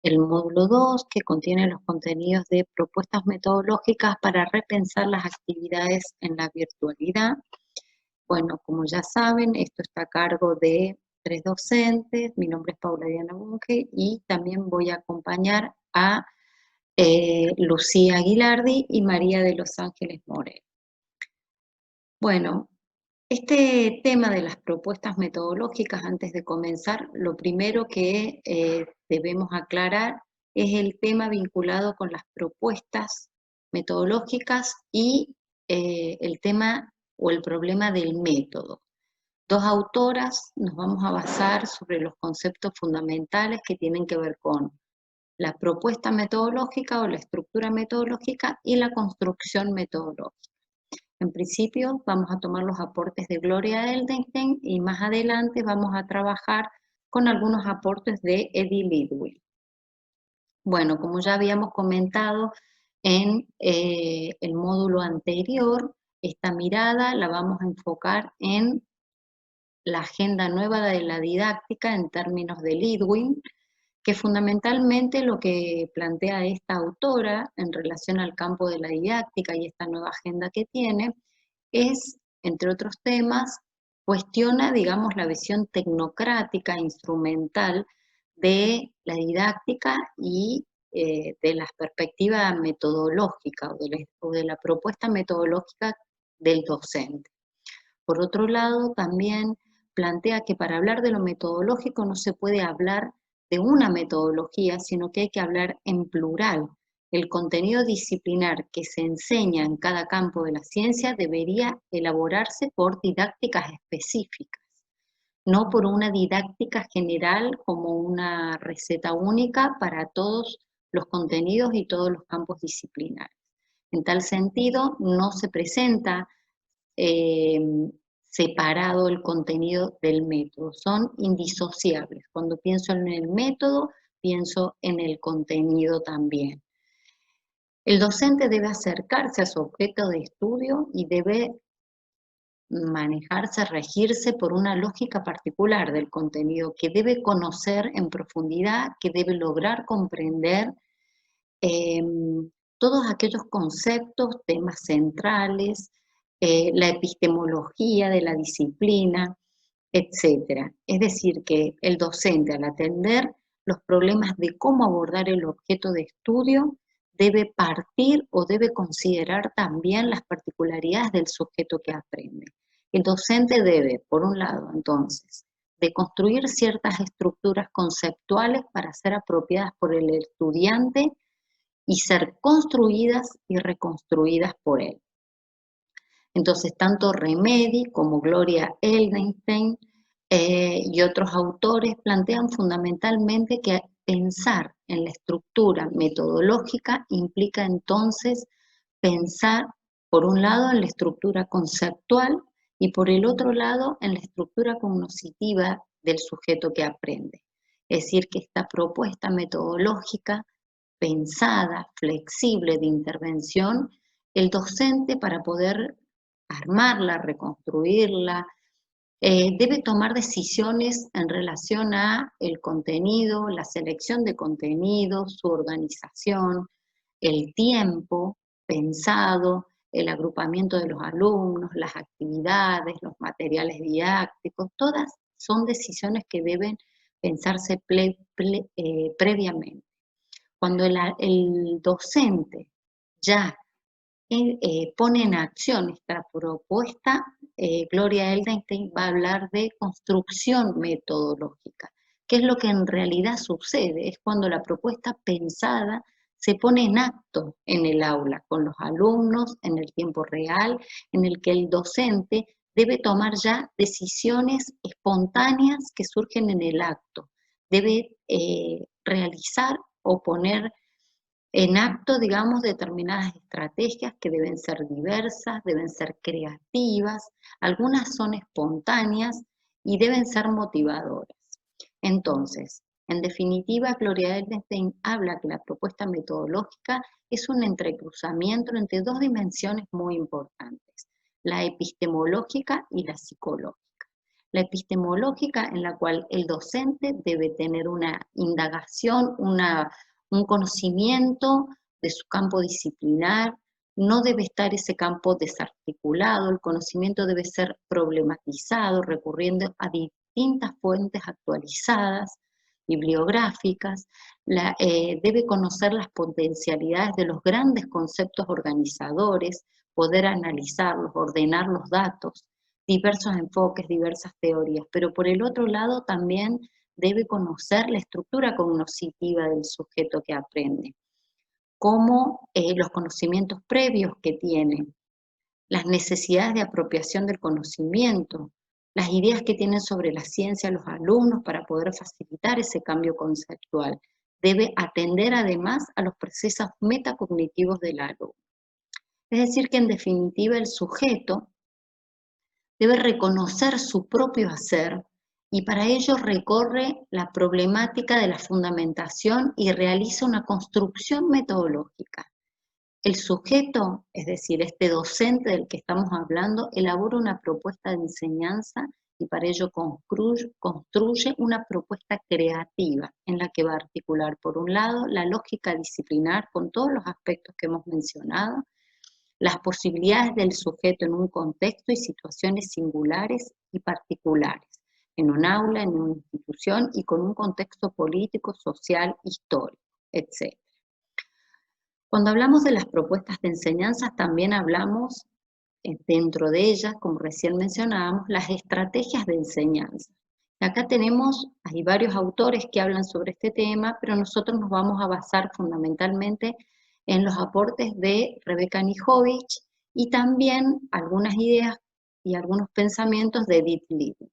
El módulo 2, que contiene los contenidos de propuestas metodológicas para repensar las actividades en la virtualidad. Bueno, como ya saben, esto está a cargo de 3 docentes. Mi nombre es Paula Diana Bunge y también voy a acompañar a Lucía Aguilardi y María de los Ángeles Morel. Bueno, este tema de las propuestas metodológicas, antes de comenzar, lo primero que debemos aclarar es el tema vinculado con las propuestas metodológicas y el tema o el problema del método. Dos autoras nos vamos a basar sobre los conceptos fundamentales que tienen que ver con la propuesta metodológica o la estructura metodológica y la construcción metodológica. En principio vamos a tomar los aportes de Gloria Eldenstein y más adelante vamos a trabajar con algunos aportes de Eddie Lidwell. Bueno, como ya habíamos comentado en el módulo anterior, esta mirada la vamos a enfocar en la agenda nueva de la didáctica en términos de Lidwell, que fundamentalmente lo que plantea esta autora en relación al campo de la didáctica y esta nueva agenda que tiene es, entre otros temas, cuestiona, digamos, la visión tecnocrática, instrumental de la didáctica y de la perspectiva metodológica o de la propuesta metodológica del docente. Por otro lado, también plantea que para hablar de lo metodológico no se puede hablar de una metodología, sino que hay que hablar en plural. El contenido disciplinar que se enseña en cada campo de la ciencia debería elaborarse por didácticas específicas, no por una didáctica general como una receta única para todos los contenidos y todos los campos disciplinares. En tal sentido, no se presenta eh, separado el contenido del método, son indisociables. Cuando pienso en el método, pienso en el contenido también. El docente debe acercarse a su objeto de estudio y debe manejarse, regirse por una lógica particular del contenido que debe conocer en profundidad, que debe lograr comprender eh, todos aquellos conceptos, temas centrales, la epistemología de la disciplina, etcétera. Es decir, que el docente, al atender los problemas de cómo abordar el objeto de estudio, debe partir o debe considerar también las particularidades del sujeto que aprende. El docente debe, por un lado, entonces, de construir ciertas estructuras conceptuales para ser apropiadas por el estudiante y ser construidas y reconstruidas por él. Entonces, tanto Remedi como Gloria Eldenstein y otros autores plantean fundamentalmente que pensar en la estructura metodológica implica entonces pensar, por un lado, en la estructura conceptual y por el otro lado, en la estructura cognitiva del sujeto que aprende. Es decir, que esta propuesta metodológica pensada, flexible de intervención, el docente para poder armarla, reconstruirla, debe tomar decisiones en relación a el contenido, la selección de contenidos, su organización, el tiempo pensado, el agrupamiento de los alumnos, las actividades, los materiales didácticos, todas son decisiones que deben pensarse previamente. Cuando el docente ya pone en acción esta propuesta, Gloria Eldenstein va a hablar de construcción metodológica. ¿Qué es lo que en realidad sucede? Es cuando la propuesta pensada se pone en acto en el aula, con los alumnos, en el tiempo real, en el que el docente debe tomar ya decisiones espontáneas que surgen en el acto. Debe realizar o poner en acto, digamos, determinadas estrategias que deben ser diversas, deben ser creativas, algunas son espontáneas y deben ser motivadoras. Entonces, en definitiva, Gloria Eldenstein habla que la propuesta metodológica es un entrecruzamiento entre dos dimensiones muy importantes, la epistemológica y la psicológica. la epistemológica, en la cual el docente debe tener una indagación, un conocimiento de su campo disciplinar, no debe estar ese campo desarticulado, el conocimiento debe ser problematizado, recurriendo a distintas fuentes actualizadas, bibliográficas, debe conocer las potencialidades de los grandes conceptos organizadores, poder analizarlos, ordenar los datos, diversos enfoques, diversas teorías, pero por el otro lado también debe conocer la estructura cognitiva del sujeto que aprende, como los conocimientos previos que tiene, las necesidades de apropiación del conocimiento, las ideas que tienen sobre la ciencia los alumnos para poder facilitar ese cambio conceptual. Debe atender además a los procesos metacognitivos del alumno. Es decir, que en definitiva el sujeto debe reconocer su propio hacer y para ello recorre la problemática de la fundamentación y realiza una construcción metodológica. El sujeto, es decir, este docente del que estamos hablando, elabora una propuesta de enseñanza y para ello construye una propuesta creativa en la que va a articular, por un lado, la lógica disciplinar con todos los aspectos que hemos mencionado, las posibilidades del sujeto en un contexto y situaciones singulares y particulares, en un aula, en una institución y con un contexto político, social, histórico, etc. Cuando hablamos de las propuestas de enseñanza, también hablamos, dentro de ellas, como recién mencionábamos, las estrategias de enseñanza. Acá hay varios autores que hablan sobre este tema, pero nosotros nos vamos a basar fundamentalmente en los aportes de Rebecca Nijovic y también algunas ideas y algunos pensamientos de Edith Liebman.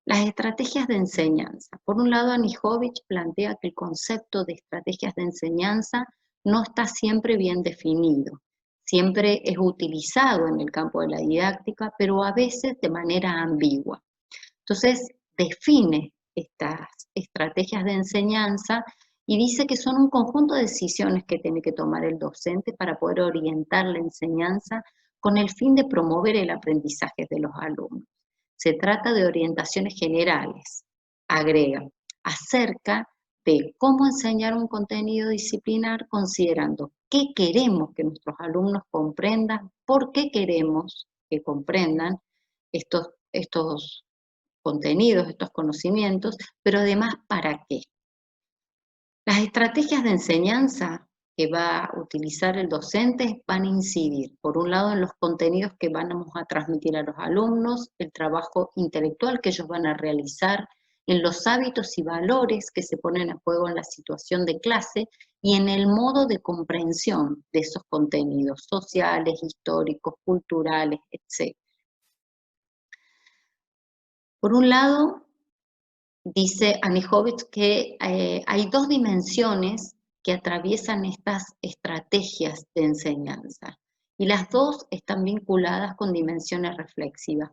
Las estrategias de enseñanza. Por un lado, Nijovic plantea que el concepto de estrategias de enseñanza no está siempre bien definido. Siempre es utilizado en el campo de la didáctica, pero a veces de manera ambigua. Entonces, define estas estrategias de enseñanza y dice que son un conjunto de decisiones que tiene que tomar el docente para poder orientar la enseñanza con el fin de promover el aprendizaje de los alumnos. Se trata de orientaciones generales, agrega, acerca de cómo enseñar un contenido disciplinar considerando qué queremos que nuestros alumnos comprendan, por qué queremos que comprendan estos contenidos, estos conocimientos, pero además para qué. Las estrategias de enseñanza que va a utilizar el docente van a incidir, por un lado, en los contenidos que vamos a transmitir a los alumnos, el trabajo intelectual que ellos van a realizar, en los hábitos y valores que se ponen a juego en la situación de clase y en el modo de comprensión de esos contenidos sociales, históricos, culturales, etc. Por un lado, dice Anijovic que hay dos dimensiones que atraviesan estas estrategias de enseñanza y las dos están vinculadas con dimensiones reflexivas.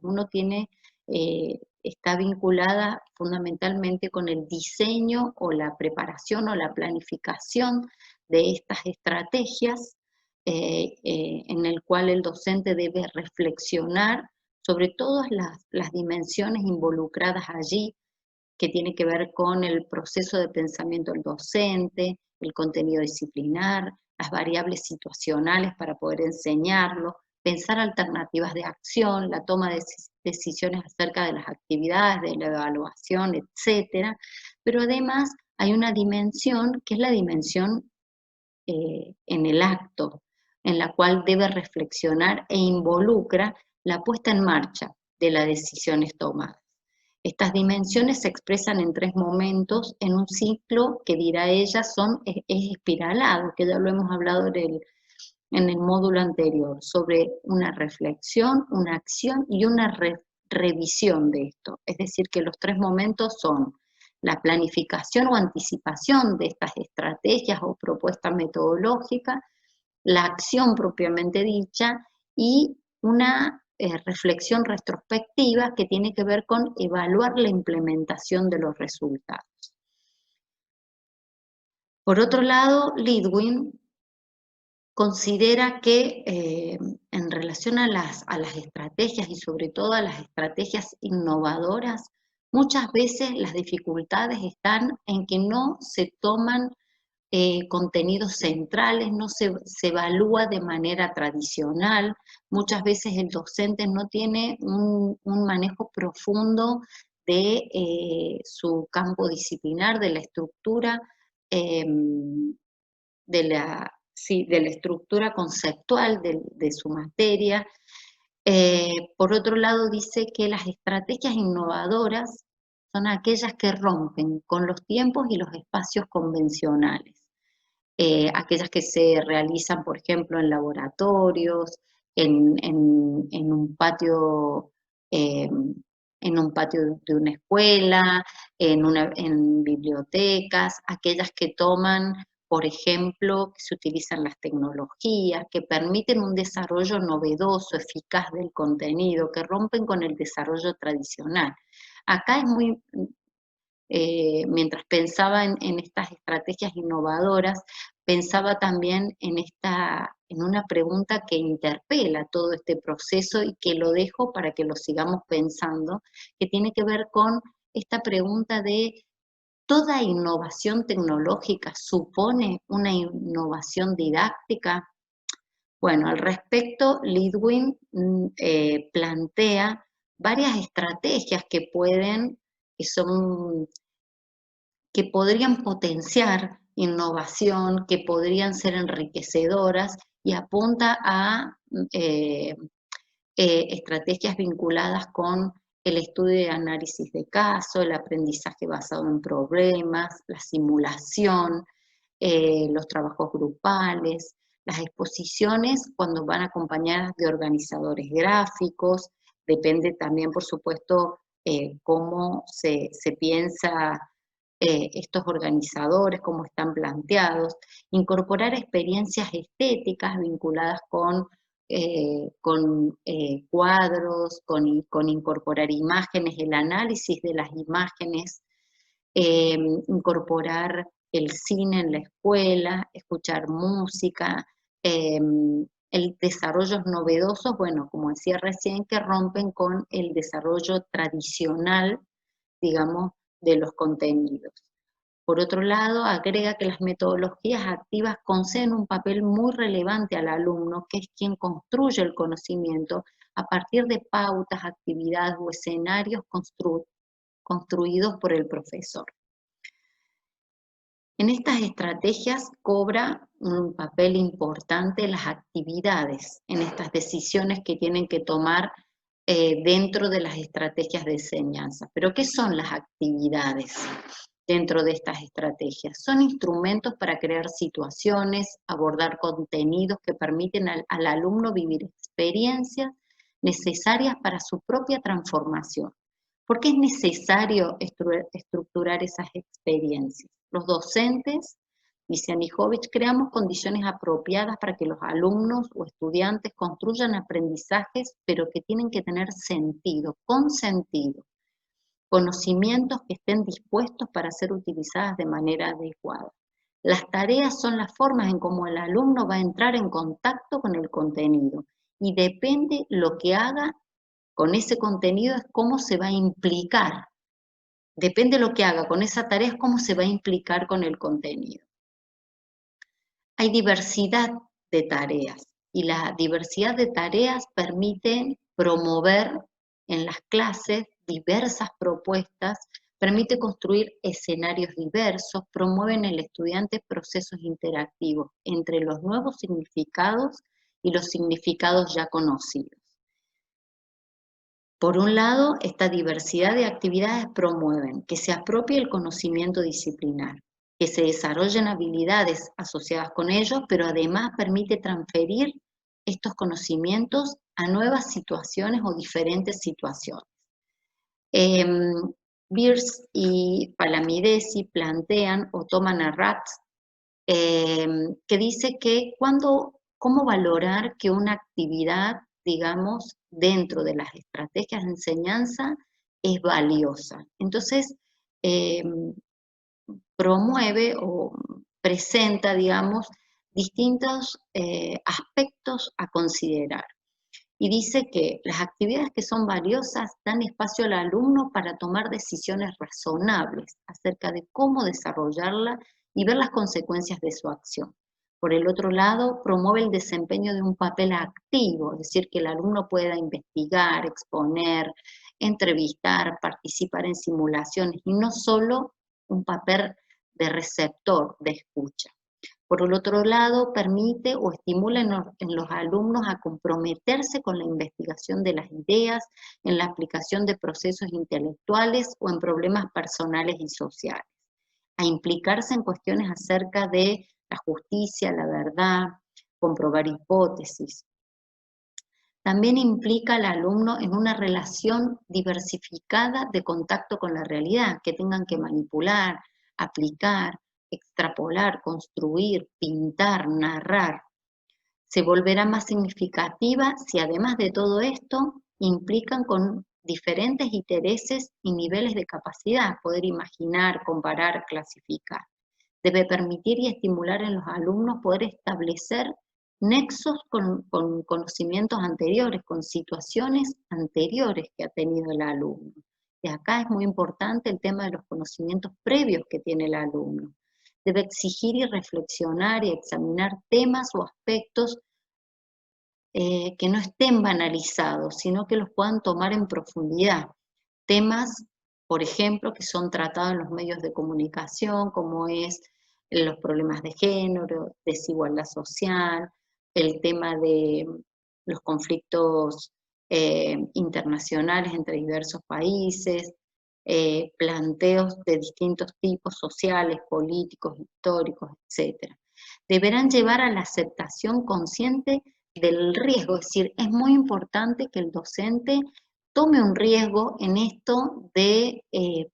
Está vinculada fundamentalmente con el diseño o la preparación o la planificación de estas estrategias en el cual el docente debe reflexionar sobre todas las dimensiones involucradas allí, que tiene que ver con el proceso de pensamiento del docente, el contenido disciplinar, las variables situacionales para poder enseñarlo, pensar alternativas de acción, la toma de decisiones acerca de las actividades, de la evaluación, etcétera. Pero además hay una dimensión que es la dimensión en el acto, en la cual debe reflexionar e involucra la puesta en marcha de las decisiones tomadas. Estas dimensiones se expresan en tres momentos en un ciclo que, dirá ella, es espiralado, que ya lo hemos hablado en el módulo anterior, sobre una reflexión, una acción y una revisión de esto. Es decir, que los tres momentos son la planificación o anticipación de estas estrategias o propuestas metodológicas, la acción propiamente dicha y una reflexión retrospectiva que tiene que ver con evaluar la implementación de los resultados. Por otro lado, Liebman considera que en relación a las estrategias y sobre todo a las estrategias innovadoras, muchas veces las dificultades están en que no se toman contenidos centrales, no se evalúa de manera tradicional. Muchas veces el docente no tiene un manejo profundo de su campo disciplinar, de la estructura, de la estructura conceptual de su materia. Por otro lado, dice que las estrategias innovadoras son aquellas que rompen con los tiempos y los espacios convencionales. Aquellas que se realizan, por ejemplo, en laboratorios, en un patio, en un patio de una escuela, en bibliotecas, aquellas que toman, por ejemplo, que se utilizan las tecnologías, que permiten un desarrollo novedoso, eficaz del contenido, que rompen con el desarrollo tradicional. Acá es muy, mientras pensaba en estas estrategias innovadoras, pensaba también en una pregunta que interpela todo este proceso y que lo dejo para que lo sigamos pensando, que tiene que ver con esta pregunta de ¿toda innovación tecnológica supone una innovación didáctica? Bueno, al respecto, Lidwin plantea varias estrategias que podrían potenciar innovación, que podrían ser enriquecedoras y apunta a eh, estrategias vinculadas con el estudio y análisis de caso, el aprendizaje basado en problemas, la simulación, los trabajos grupales, las exposiciones cuando van acompañadas de organizadores gráficos, depende también, por supuesto, cómo se piensa estos organizadores, cómo están planteados, incorporar experiencias estéticas vinculadas con cuadros, con incorporar imágenes, el análisis de las imágenes, incorporar el cine en la escuela, escuchar música, eh, el desarrollos novedosos, bueno, como decía recién, que rompen con el desarrollo tradicional, digamos, de los contenidos. Por otro lado, agrega que las metodologías activas conceden un papel muy relevante al alumno, que es quien construye el conocimiento a partir de pautas, actividades o escenarios construidos por el profesor. En estas estrategias cobra un papel importante las actividades, en estas decisiones que tienen que tomar dentro de las estrategias de enseñanza. Pero ¿qué son las actividades dentro de estas estrategias? Son instrumentos para crear situaciones, abordar contenidos que permiten al alumno vivir experiencias necesarias para su propia transformación. ¿Por qué es necesario estructurar esas experiencias? Los docentes, dice Anijovic, creamos condiciones apropiadas para que los alumnos o estudiantes construyan aprendizajes, pero que tienen que tener sentido, con sentido, conocimientos que estén dispuestos para ser utilizadas de manera adecuada. Las tareas son las formas en cómo el alumno va a entrar en contacto con el contenido y depende lo que haga con ese contenido es cómo se va a implicar. Depende de lo que haga con esa tarea, es cómo se va a implicar con el contenido. Hay diversidad de tareas y la diversidad de tareas permite promover en las clases diversas propuestas, permite construir escenarios diversos, promueve en el estudiante procesos interactivos entre los nuevos significados y los significados ya conocidos. Por un lado, esta diversidad de actividades promueven que se apropie el conocimiento disciplinar, que se desarrollen habilidades asociadas con ellos, pero además permite transferir estos conocimientos a nuevas situaciones o diferentes situaciones. Beers y Palamidesi plantean o toman a Ratz, que dice que cómo valorar que una actividad, digamos, dentro de las estrategias de enseñanza es valiosa. Entonces, promueve o presenta, digamos, distintos aspectos a considerar. y dice que las actividades que son valiosas dan espacio al alumno para tomar decisiones razonables acerca de cómo desarrollarla y ver las consecuencias de su acción. Por el otro lado, promueve el desempeño de un papel activo, es decir, que el alumno pueda investigar, exponer, entrevistar, participar en simulaciones y no solo un papel de receptor, de escucha. Por el otro lado, permite o estimula en los alumnos a comprometerse con la investigación de las ideas, en la aplicación de procesos intelectuales o en problemas personales y sociales, a implicarse en cuestiones acerca de la justicia, la verdad, comprobar hipótesis. También implica al alumno en una relación diversificada de contacto con la realidad, que tengan que manipular, aplicar, extrapolar, construir, pintar, narrar. Se volverá más significativa si además de todo esto implican con diferentes intereses y niveles de capacidad, poder imaginar, comparar, clasificar. Debe permitir y estimular en los alumnos poder establecer nexos con conocimientos anteriores, con situaciones anteriores que ha tenido el alumno. Y acá es muy importante el tema de los conocimientos previos que tiene el alumno. Debe exigir y reflexionar y examinar temas o aspectos que no estén banalizados, sino que los puedan tomar en profundidad. Temas, por ejemplo, que son tratados en los medios de comunicación, como es los problemas de género, desigualdad social, el tema de los conflictos internacionales entre diversos países, planteos de distintos tipos sociales, políticos, históricos, etc. Deberán llevar a la aceptación consciente del riesgo, es decir, es muy importante que el docente tome un riesgo en esto de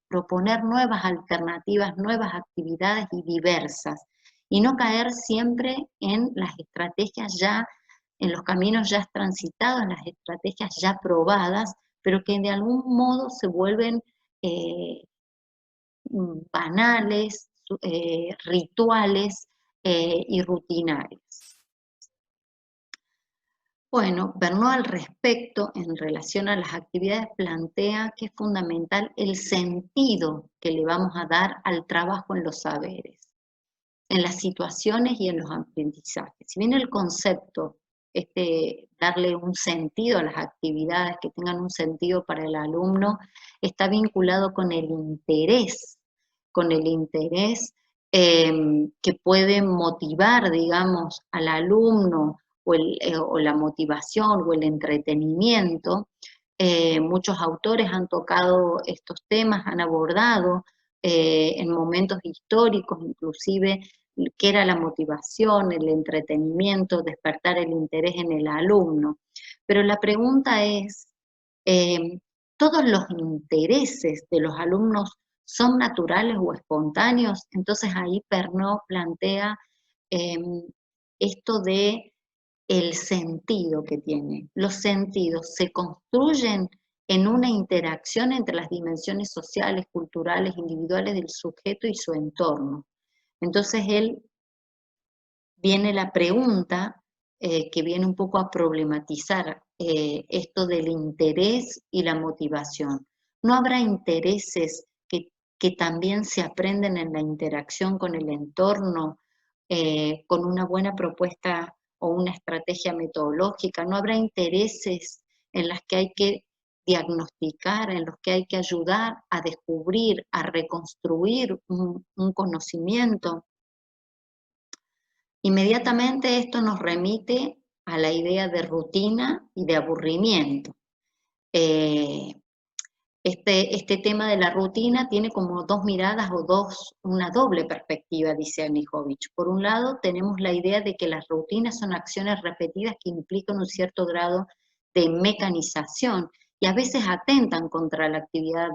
proponer nuevas alternativas, nuevas actividades y diversas, y no caer siempre en las estrategias ya, en los caminos ya transitados, en las estrategias ya probadas, pero que de algún modo se vuelven eh, banales, rituales y rutinarios. Bueno, Bernó al respecto, en relación a las actividades, plantea que es fundamental el sentido que le vamos a dar al trabajo en los saberes, en las situaciones y en los aprendizajes. Si bien el concepto es de darle un sentido a las actividades, que tengan un sentido para el alumno, está vinculado con el interés que puede motivar, digamos, al alumno o la motivación o el entretenimiento. Muchos autores han tocado estos temas, han abordado en momentos históricos, inclusive, qué era la motivación, el entretenimiento, despertar el interés en el alumno. Pero la pregunta es, ¿todos los intereses de los alumnos son naturales o espontáneos? Entonces ahí Pernod plantea esto de el sentido que tiene. Los sentidos se construyen en una interacción entre las dimensiones sociales, culturales, individuales del sujeto y su entorno. Entonces viene la pregunta que viene un poco a problematizar esto del interés y la motivación. ¿No habrá intereses que también se aprenden en la interacción con el entorno, con una buena propuesta o una estrategia metodológica? ¿No habrá intereses en las que hay que diagnosticar, en los que hay que ayudar a descubrir, a reconstruir un conocimiento? Inmediatamente esto nos remite a la idea de rutina y de aburrimiento. Este tema de la rutina tiene como dos miradas o una doble perspectiva, dice Anijovic. Por un lado, tenemos la idea de que las rutinas son acciones repetidas que implican un cierto grado de mecanización y a veces atentan contra la actividad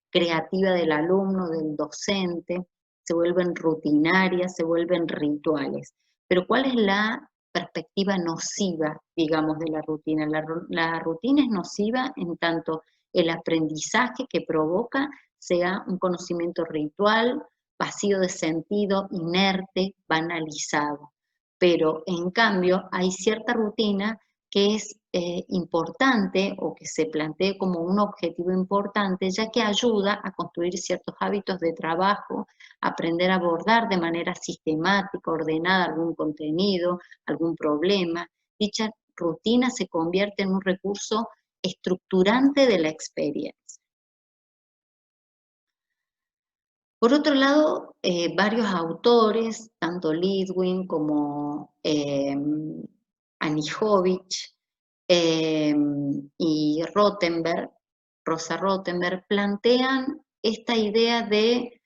creativa del alumno, del docente, se vuelven rutinarias, se vuelven rituales. Pero ¿cuál es la perspectiva nociva, digamos, de la rutina? La rutina es nociva en tanto el aprendizaje que provoca sea un conocimiento ritual, vacío de sentido, inerte, banalizado. Pero en cambio hay cierta rutina que es importante o que se plantee como un objetivo importante, ya que ayuda a construir ciertos hábitos de trabajo, aprender a abordar de manera sistemática, ordenada algún contenido, algún problema. Dicha rutina se convierte en un recurso estructurante de la experiencia. Por otro lado, varios autores, tanto Lidwin como Anijovic y Rothenberg, Rosa Rothenberg, plantean esta idea de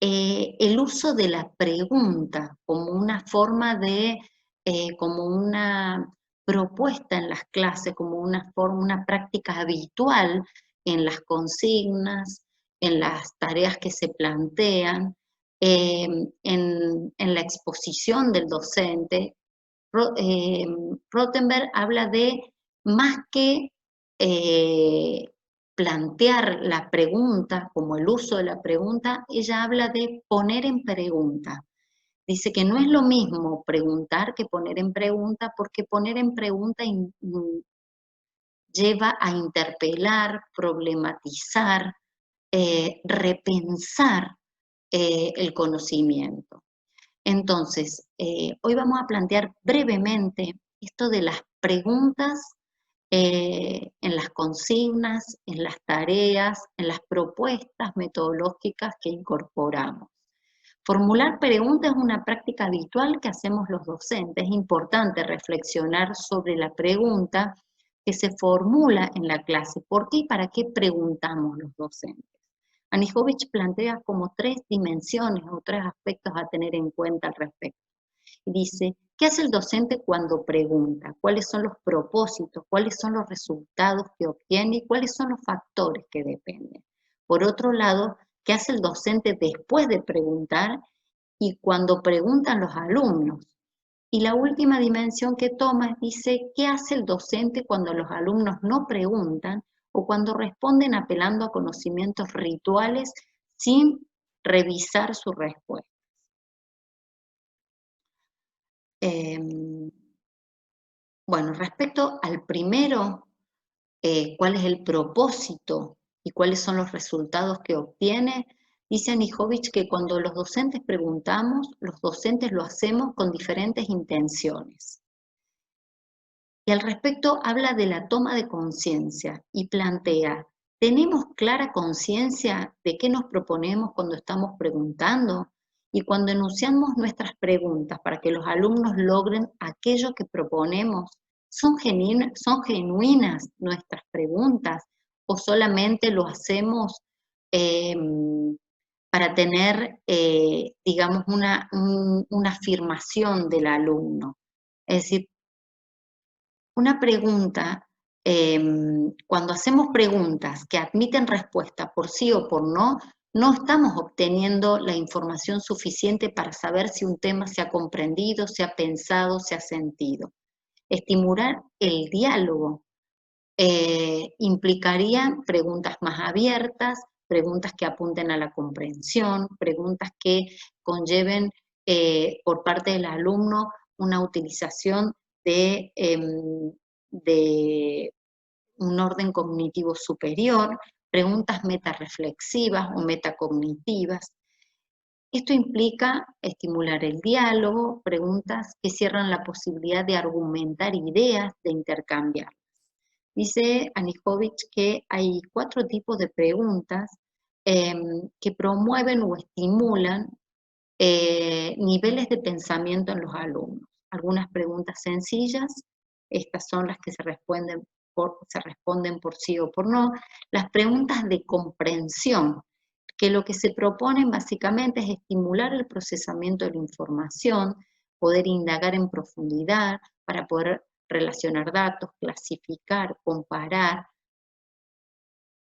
el uso de la pregunta como una forma de, como una propuesta en las clases, como una forma, una práctica habitual en las consignas, en las tareas que se plantean, en la exposición del docente. Rothenberg habla de más que eh, plantear la pregunta, como el uso de la pregunta, ella habla de poner en pregunta. Dice que no es lo mismo preguntar que poner en pregunta, porque poner en pregunta lleva a interpelar, problematizar, repensar el conocimiento. Entonces, hoy vamos a plantear brevemente esto de las preguntas en las consignas, en las tareas, en las propuestas metodológicas que incorporamos. Formular preguntas es una práctica habitual que hacemos los docentes. Es importante reflexionar sobre la pregunta que se formula en la clase. ¿Por qué y para qué preguntamos los docentes? Anijovic plantea como tres dimensiones o tres aspectos a tener en cuenta al respecto. Y dice, ¿qué hace el docente cuando pregunta? ¿Cuáles son los propósitos? ¿Cuáles son los resultados que obtiene? ¿Y cuáles son los factores que dependen? Por otro lado, ¿qué hace el docente después de preguntar y cuando preguntan los alumnos? Y la última dimensión que toma dice, ¿qué hace el docente cuando los alumnos no preguntan o cuando responden apelando a conocimientos rituales sin revisar su respuesta? Bueno, respecto al primero, cuál es el propósito y cuáles son los resultados que obtiene, dice Anijovic que cuando los docentes preguntamos, los docentes lo hacemos con diferentes intenciones. Y al respecto habla de la toma de conciencia y plantea, ¿tenemos clara conciencia de qué nos proponemos cuando estamos preguntando? Y cuando enunciamos nuestras preguntas para que los alumnos logren aquello que proponemos, ¿son genuinas nuestras preguntas o solamente lo hacemos eh, para tener, digamos, una afirmación del alumno? Es decir, una pregunta, cuando hacemos preguntas que admiten respuesta por sí o por no, no estamos obteniendo la información suficiente para saber si un tema se ha comprendido, se ha pensado, se ha sentido. Estimular el diálogo implicaría preguntas más abiertas, preguntas que apunten a la comprensión, preguntas que conlleven por parte del alumno una utilización de un orden cognitivo superior, preguntas metarreflexivas o metacognitivas. Esto implica estimular el diálogo, preguntas que cierran la posibilidad de argumentar ideas, de intercambiar. Dice Anijovic que hay 4 tipos de preguntas que promueven o estimulan niveles de pensamiento en los alumnos. Algunas preguntas sencillas, estas son las que se responden por sí o por no. Las preguntas de comprensión, que lo que se proponen básicamente es estimular el procesamiento de la información, poder indagar en profundidad para poder relacionar datos, clasificar, comparar,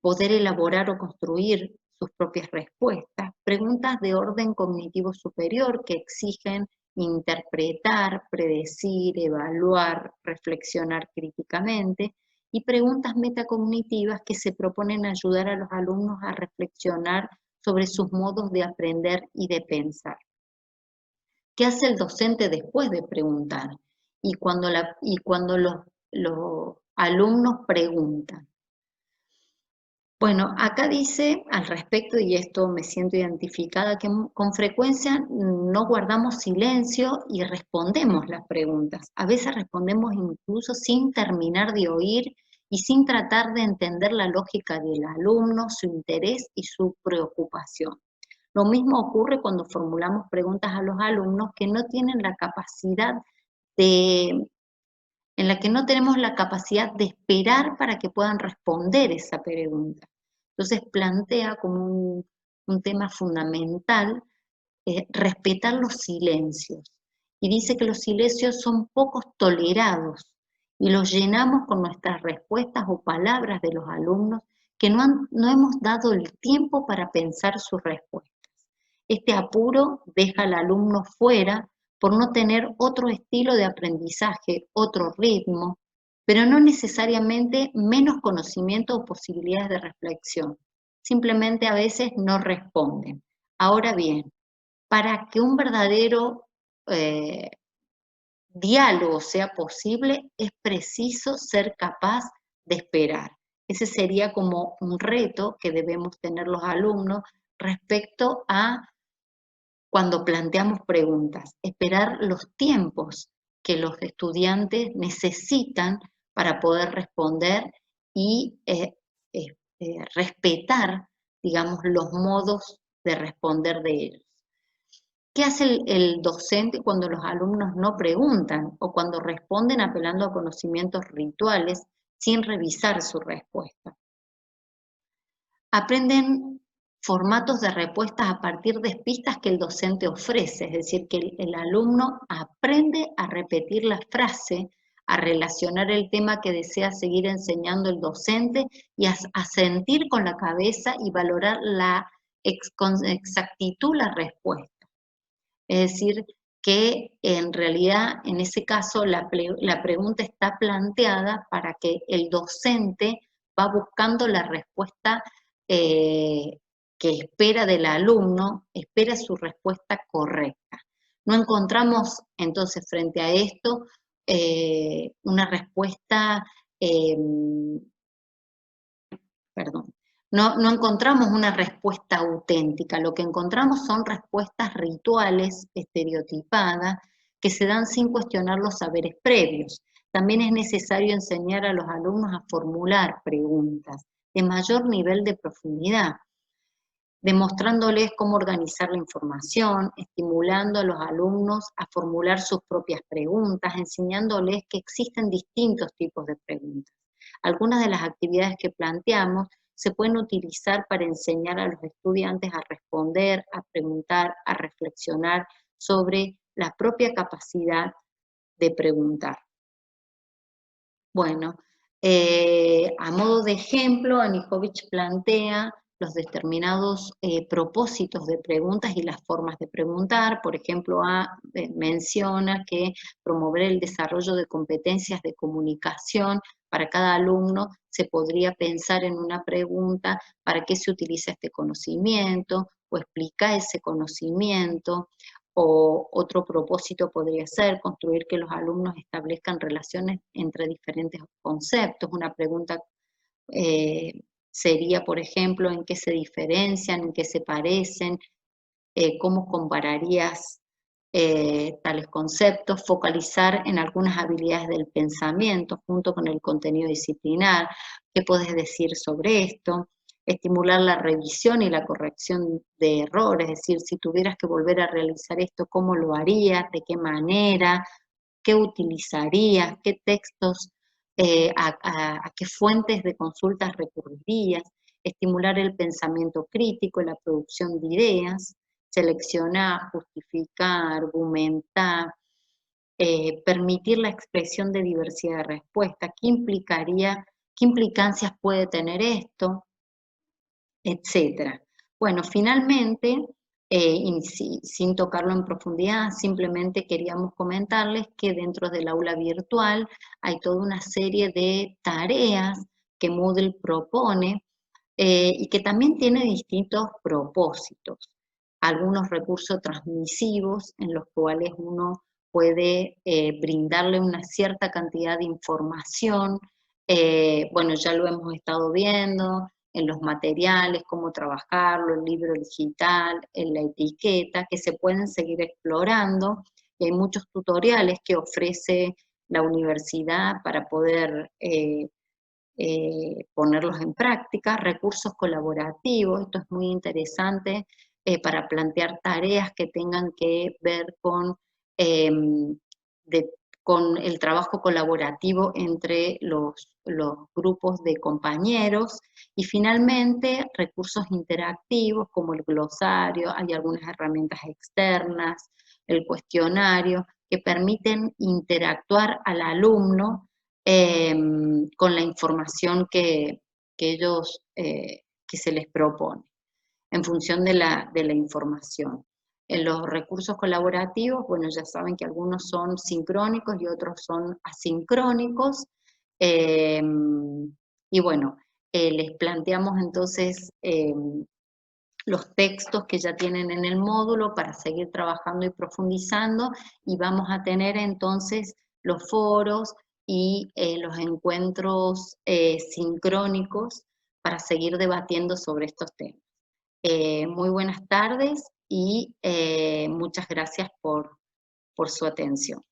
poder elaborar o construir sus propias respuestas, preguntas de orden cognitivo superior que exigen interpretar, predecir, evaluar, reflexionar críticamente, y preguntas metacognitivas que se proponen ayudar a los alumnos a reflexionar sobre sus modos de aprender y de pensar. ¿Qué hace el docente después de preguntar? Y cuando los los alumnos preguntan. Bueno, acá dice al respecto, y esto me siento identificada, que con frecuencia no guardamos silencio y respondemos las preguntas. A veces respondemos incluso sin terminar de oír y sin tratar de entender la lógica del alumno, su interés y su preocupación. Lo mismo ocurre cuando formulamos preguntas a los alumnos que no tienen la capacidad de, en la que no tenemos la capacidad de esperar para que puedan responder esa pregunta. Entonces plantea como un tema fundamental respetar los silencios. Y dice que los silencios son pocos tolerados y los llenamos con nuestras respuestas o palabras de los alumnos que no hemos dado el tiempo para pensar sus respuestas. Este apuro deja al alumno fuera por no tener otro estilo de aprendizaje, otro ritmo, pero no necesariamente menos conocimiento o posibilidades de reflexión. Simplemente a veces no responden. Ahora bien, para que un verdadero eh, diálogo sea posible, es preciso ser capaz de esperar. Ese sería como un reto que debemos tener los alumnos respecto a cuando planteamos preguntas, esperar los tiempos que los estudiantes necesitan para poder responder y respetar, digamos, los modos de responder de ellos. ¿Qué hace el docente cuando los alumnos no preguntan o cuando responden apelando a conocimientos rituales sin revisar su respuesta? Aprenden formatos de respuestas a partir de pistas que el docente ofrece, es decir, que el alumno aprende a repetir la frase, a relacionar el tema que desea seguir enseñando el docente y a sentir con la cabeza y valorar con exactitud la respuesta. Es decir, que en realidad en ese caso la pregunta está planteada para que el docente va buscando la respuesta que espera del alumno, espera su respuesta correcta. No encontramos entonces frente a esto una respuesta, perdón, no encontramos una respuesta auténtica, lo que encontramos son respuestas rituales, estereotipadas, que se dan sin cuestionar los saberes previos. También es necesario enseñar a los alumnos a formular preguntas de mayor nivel de profundidad, demostrándoles cómo organizar la información, estimulando a los alumnos a formular sus propias preguntas, enseñándoles que existen distintos tipos de preguntas. Algunas de las actividades que planteamos se pueden utilizar para enseñar a los estudiantes a responder, a preguntar, a reflexionar sobre la propia capacidad de preguntar. Bueno, a modo de ejemplo, Anijovic plantea los determinados propósitos de preguntas y las formas de preguntar. Por ejemplo, menciona que promover el desarrollo de competencias de comunicación para cada alumno se podría pensar en una pregunta: ¿para qué se utiliza este conocimiento? O explica ese conocimiento. O otro propósito podría ser construir que los alumnos establezcan relaciones entre diferentes conceptos. Una pregunta sería, por ejemplo, ¿en qué se diferencian, en qué se parecen? ¿Cómo compararías tales conceptos? Focalizar en algunas habilidades del pensamiento junto con el contenido disciplinar. ¿Qué puedes decir sobre esto? Estimular la revisión y la corrección de errores, es decir, si tuvieras que volver a realizar esto, ¿cómo lo harías? ¿De qué manera? ¿Qué utilizarías? ¿Qué textos, a qué fuentes de consultas recurrirías? Estimular el pensamiento crítico, la producción de ideas, seleccionar, justificar, argumentar, permitir la expresión de diversidad de respuesta. ¿Qué implicancias puede tener esto? Etcétera. Bueno, finalmente, y sin tocarlo en profundidad, simplemente queríamos comentarles que dentro del aula virtual hay toda una serie de tareas que Moodle propone y que también tiene distintos propósitos. Algunos recursos transmisivos en los cuales uno puede brindarle una cierta cantidad de información. Bueno, ya lo hemos estado viendo en los materiales, cómo trabajarlo, el libro digital, en la etiqueta, que se pueden seguir explorando. Y hay muchos tutoriales que ofrece la universidad para poder ponerlos en práctica, recursos colaborativos, esto es muy interesante para plantear tareas que tengan que ver eh, de- con el trabajo colaborativo entre los grupos de compañeros y finalmente recursos interactivos como el glosario, hay algunas herramientas externas, el cuestionario, que permiten interactuar al alumno con la información que ellos, que se les propone, en función de la información. En los recursos colaborativos, bueno, ya saben que algunos son sincrónicos y otros son asincrónicos. eh, y bueno, les planteamos entonces los textos que ya tienen en el módulo para seguir trabajando y profundizando, y vamos a tener entonces los foros y los encuentros sincrónicos para seguir debatiendo sobre estos temas. Muy buenas tardes y muchas gracias por su atención.